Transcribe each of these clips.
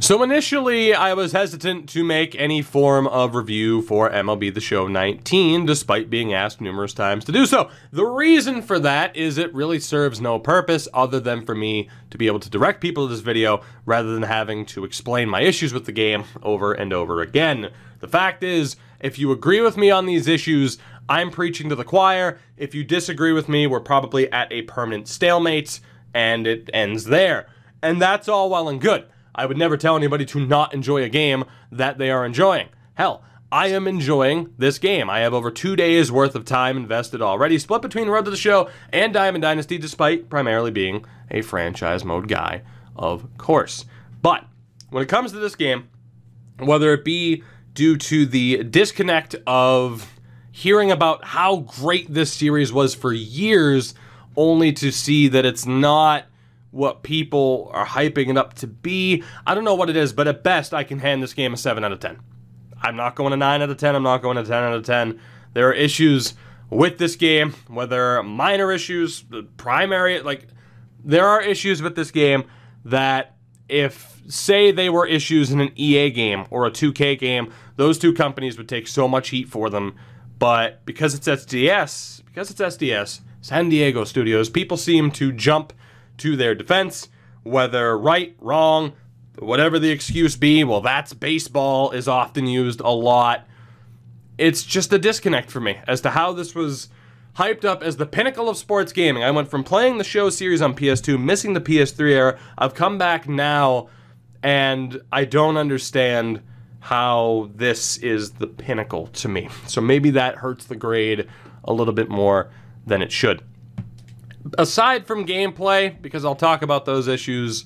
So initially, I was hesitant to make any form of review for MLB The Show 19, despite being asked numerous times to do so. The reason for that is it really serves no purpose other than for me to be able to direct people to this video rather than having to explain my issues with the game over and over again. The fact is, if you agree with me on these issues, I'm preaching to the choir. If you disagree with me, we're probably at a permanent stalemate, and it ends there. And that's all well and good. I would never tell anybody to not enjoy a game that they are enjoying. Hell, I am enjoying this game. I have over 2 days worth of time invested already, split between Road to the Show and Diamond Dynasty, despite primarily being a franchise mode guy, of course. But when it comes to this game, whether it be due to the disconnect of hearing about how great this series was for years, only to see that it's not what people are hyping it up to be. I don't know what it is, but at best, I can hand this game a 7 out of 10. I'm not going to 9 out of 10. I'm not going to 10 out of 10. There are issues with this game, whether minor issues, primary, there are issues with this game that if, say, they were issues in an EA game or a 2K game, those two companies would take so much heat for them. But because it's SDS, San Diego Studios, people seem to jump to their defense, whether right, wrong, whatever the excuse be. Well, that's baseball is often used a lot. It's just a disconnect for me as to how this was hyped up as the pinnacle of sports gaming. I went from playing the show series on PS2, missing the PS3 era. I've come back now, and I don't understand how this is the pinnacle to me. So maybe that hurts the grade a little bit more than it should. Aside from gameplay, because I'll talk about those issues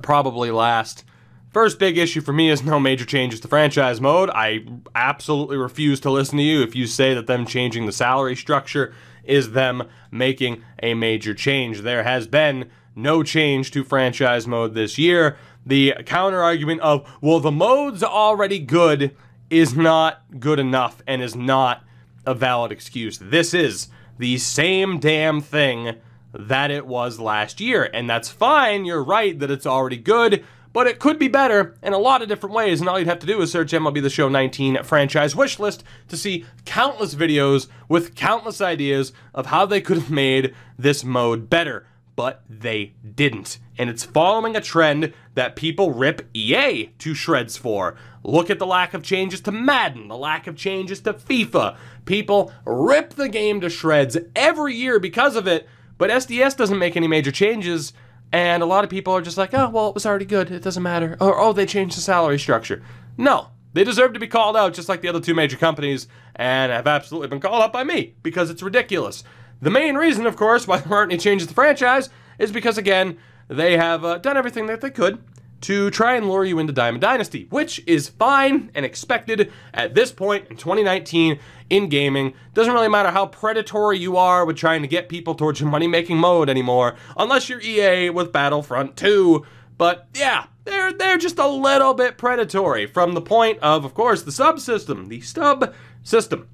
probably last, first big issue for me is no major changes to franchise mode. I absolutely refuse to listen to you if you say that them changing the salary structure is them making a major change. There has been no change to franchise mode this year. The counter argument of, well, the mode's already good is not good enough and is not a valid excuse. This is the same damn thing that it was last year, and that's fine. You're right that it's already good, but it could be better in a lot of different ways, and all you'd have to do is search MLB The Show 19 franchise wish list to see countless videos with countless ideas of how they could have made this mode better, but they didn't. And it's following a trend that people rip EA to shreds for. Look at the lack of changes to Madden, the lack of changes to FIFA. People rip the game to shreds every year because of it, but SDS doesn't make any major changes, and a lot of people are just like, oh, well, it was already good, it doesn't matter. Or, oh, they changed the salary structure. No, they deserve to be called out just like the other two major companies, and have absolutely been called out by me, because it's ridiculous. The main reason, of course, why there aren't any changes to the franchise is because, again, they have done everything that they could to try and lure you into Diamond Dynasty, which is fine and expected at this point in 2019 in gaming. Doesn't really matter how predatory you are with trying to get people towards your money-making mode anymore, unless you're EA with Battlefront 2. But yeah, they're just a little bit predatory from the point of course, the subsystem. The stub system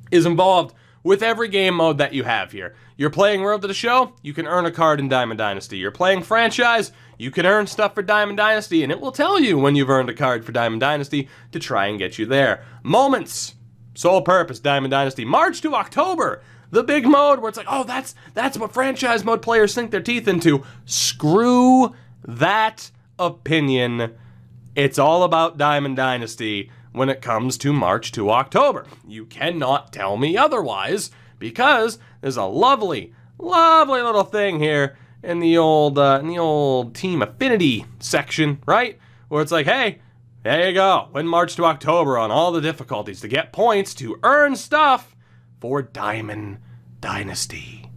is involved with every game mode that you have here. You're playing Road to the Show, you can earn a card in Diamond Dynasty. You're playing franchise, you can earn stuff for Diamond Dynasty, and it will tell you when you've earned a card for Diamond Dynasty to try and get you there. Moments, sole purpose, Diamond Dynasty. March to October, the big mode where it's like, oh, that's what franchise mode players sink their teeth into. Screw that opinion. It's all about Diamond Dynasty when it comes to March to October. You cannot tell me otherwise, because there's a lovely, lovely little thing here in the old team affinity section, right? Where it's like, hey, there you go. Win March to October on all the difficulties to get points to earn stuff for Diamond Dynasty.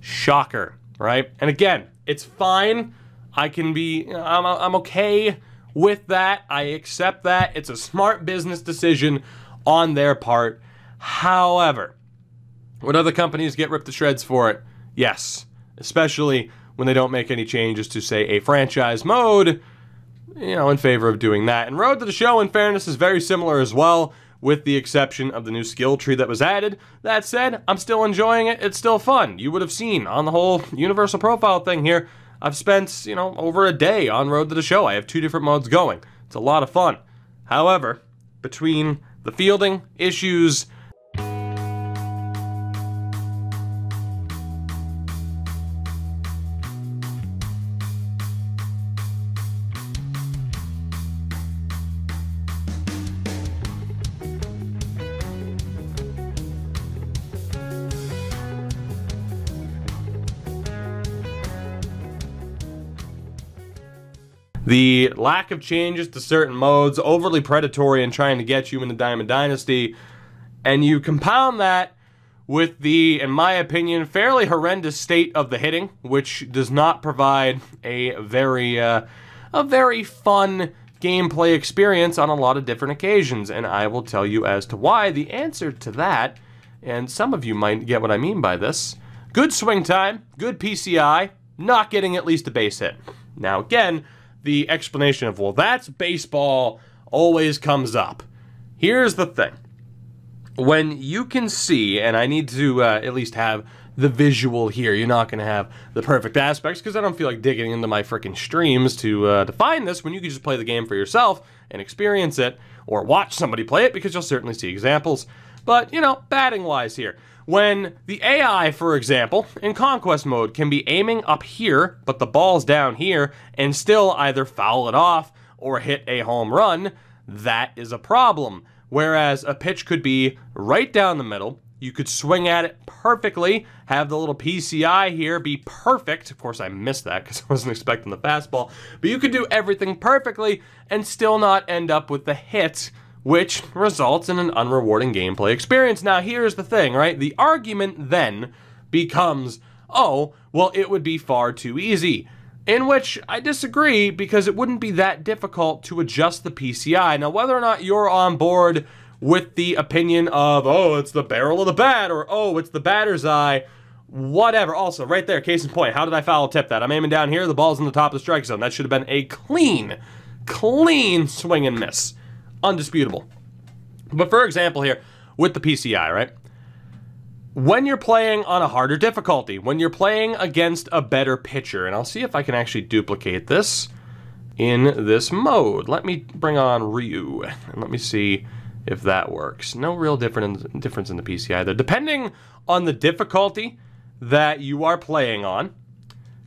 Shocker, right? And again, it's fine. I'm okay with that. I accept that. It's a smart business decision on their part. However, would other companies get ripped to shreds for it? Yes. Especially when they don't make any changes to, say, a franchise mode, in favor of doing that. And Road to the Show, in fairness, is very similar as well, with the exception of the new skill tree that was added. That said, I'm still enjoying it. It's still fun. You would have seen on the whole universal profile thing here, I've spent, over a day on Road to the Show. I have 2 different modes going. It's a lot of fun. However, between the fielding issues, the lack of changes to certain modes, overly predatory in trying to get you into Diamond Dynasty, and you compound that with the, in my opinion, fairly horrendous state of the hitting, which does not provide a very fun gameplay experience on a lot of different occasions, and I will tell you as to why. The answer to that, and some of you might get what I mean by this: good swing time, good PCI, not getting at least a base hit. Now again, the explanation of, well, that's baseball, always comes up. Here's the thing. When you can see, and I need to at least have the visual here, you're not going to have the perfect aspects, because I don't feel like digging into my freaking streams to find this, when you can just play the game for yourself and experience it, or watch somebody play it, because you'll certainly see examples. But, batting-wise here, when the AI, for example, in Conquest mode can be aiming up here, but the ball's down here, and still either foul it off or hit a home run, that is a problem. Whereas a pitch could be right down the middle, you could swing at it perfectly, have the little PCI here be perfect. Of course, I missed that because I wasn't expecting the fastball. But you could do everything perfectly and still not end up with the hit, which results in an unrewarding gameplay experience. Now, here's the thing, right? The argument then becomes, oh, well, it would be far too easy. In which I disagree, because it wouldn't be that difficult to adjust the PCI. Now, whether or not you're on board with the opinion of, oh, it's the barrel of the bat, or, oh, it's the batter's eye, whatever. Also, right there, case in point, how did I foul tip that? I'm aiming down here, the ball's in the top of the strike zone. That should have been a clean swing and miss. Undisputable. But for example here, with the PCI, right? When you're playing on a harder difficulty, when you're playing against a better pitcher, and I'll see if I can actually duplicate this in this mode. Let me bring on Ryu, and let me see if that works. No real difference in the PCI there. Depending on the difficulty that you are playing on,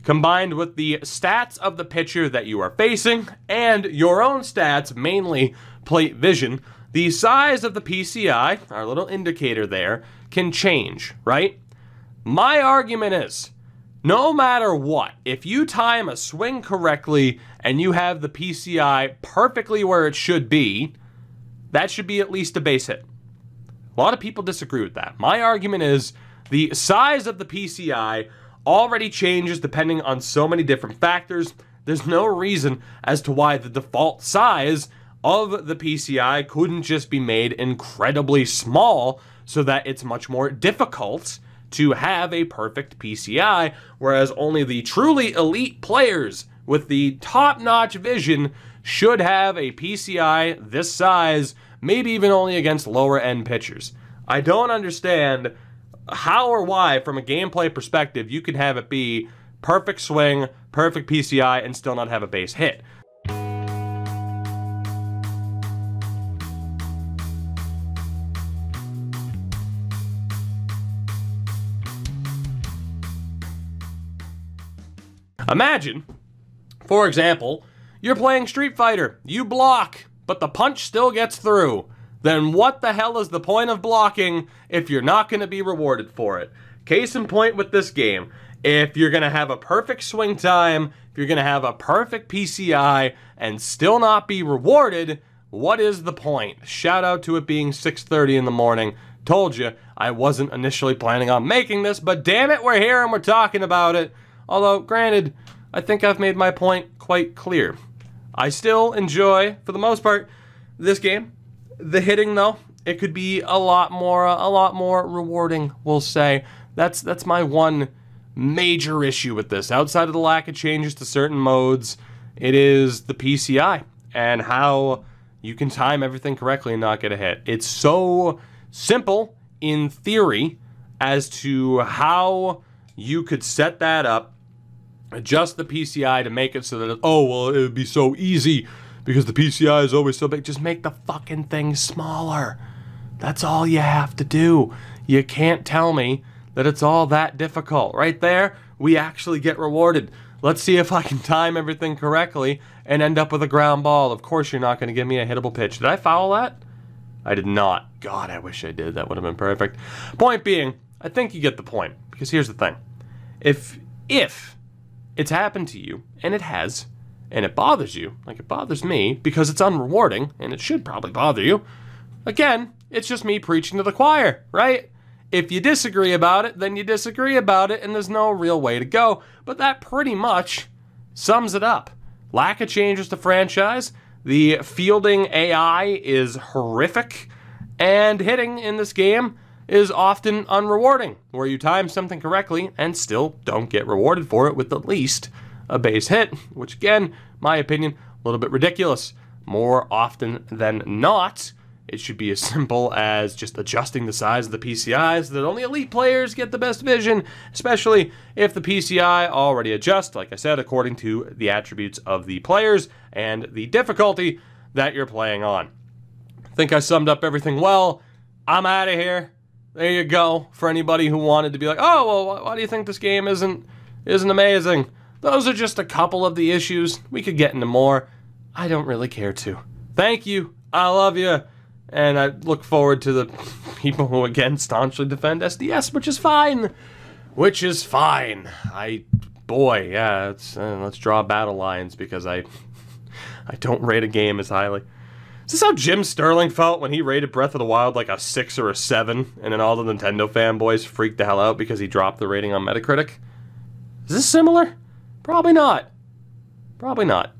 combined with the stats of the pitcher that you are facing, and your own stats, mainly plate vision, the size of the PCI, our little indicator there, can change, right? My argument is, no matter what, if you time a swing correctly and you have the PCI perfectly where it should be, that should be at least a base hit. A lot of people disagree with that. My argument is, the size of the PCI already changes depending on so many different factors. There's no reason as to why the default size of the PCI couldn't just be made incredibly small so that it's much more difficult to have a perfect PCI, whereas only the truly elite players with the top-notch vision should have a PCI this size, maybe even only against lower-end pitchers. I don't understand how or why, from a gameplay perspective, you can have it be perfect swing, perfect PCI, and still not have a base hit. Imagine, for example, you're playing Street Fighter, you block, but the punch still gets through. Then what the hell is the point of blocking if you're not going to be rewarded for it? Case in point with this game, if you're going to have a perfect swing time, if you're going to have a perfect PCI and still not be rewarded, what is the point? Shout out to it being 6:30 in the morning. Told you, I wasn't initially planning on making this, but damn it, we're here and we're talking about it. Although, granted, I think I've made my point quite clear. I still enjoy, for the most part, this game. The hitting, though, it could be a lot more rewarding, we'll say. That's my one major issue with this. Outside of the lack of changes to certain modes, it is the PCI and how you can time everything correctly and not get a hit. It's so simple in theory as to how you could set that up Adjust the PCI to make it so that, oh, well, it would be so easy because the PCI is always so big. Just make the fucking thing smaller. That's all you have to do. You can't tell me that it's all that difficult. Right there, we actually get rewarded. Let's see if I can time everything correctly and end up with a ground ball. Of course, you're not going to give me a hittable pitch. Did I foul that? I did not. God, I wish I did. That would have been perfect. Point being, I think you get the point. Because here's the thing. If it's happened to you, and it has, and it bothers you, like it bothers me, because it's unrewarding, and it should probably bother you, again, it's just me preaching to the choir, right? If you disagree about it, then you disagree about it, and there's no real way to go. But that pretty much sums it up. Lack of changes to franchise. The fielding AI is horrific. And hitting in this game is often unrewarding, where you time something correctly and still don't get rewarded for it with at least a base hit, which again, my opinion, a little bit ridiculous. More often than not, it should be as simple as just adjusting the size of the PCI so that only elite players get the best vision, especially if the PCI already adjusts, like I said, according to the attributes of the players and the difficulty that you're playing on. I think I summed up everything well. I'm out of here. There you go. For anybody who wanted to be like, oh, well, why do you think this game isn't amazing? Those are just a couple of the issues. We could get into more. I don't really care to. Thank you. I love you. And I look forward to the people who, again, staunchly defend SDS, which is fine. Which is fine. Boy, yeah, let's draw battle lines because I don't rate a game as highly. Is this how Jim Sterling felt when he rated Breath of the Wild like a 6 or a 7, and then all the Nintendo fanboys freaked the hell out because he dropped the rating on Metacritic? Is this similar? Probably not. Probably not.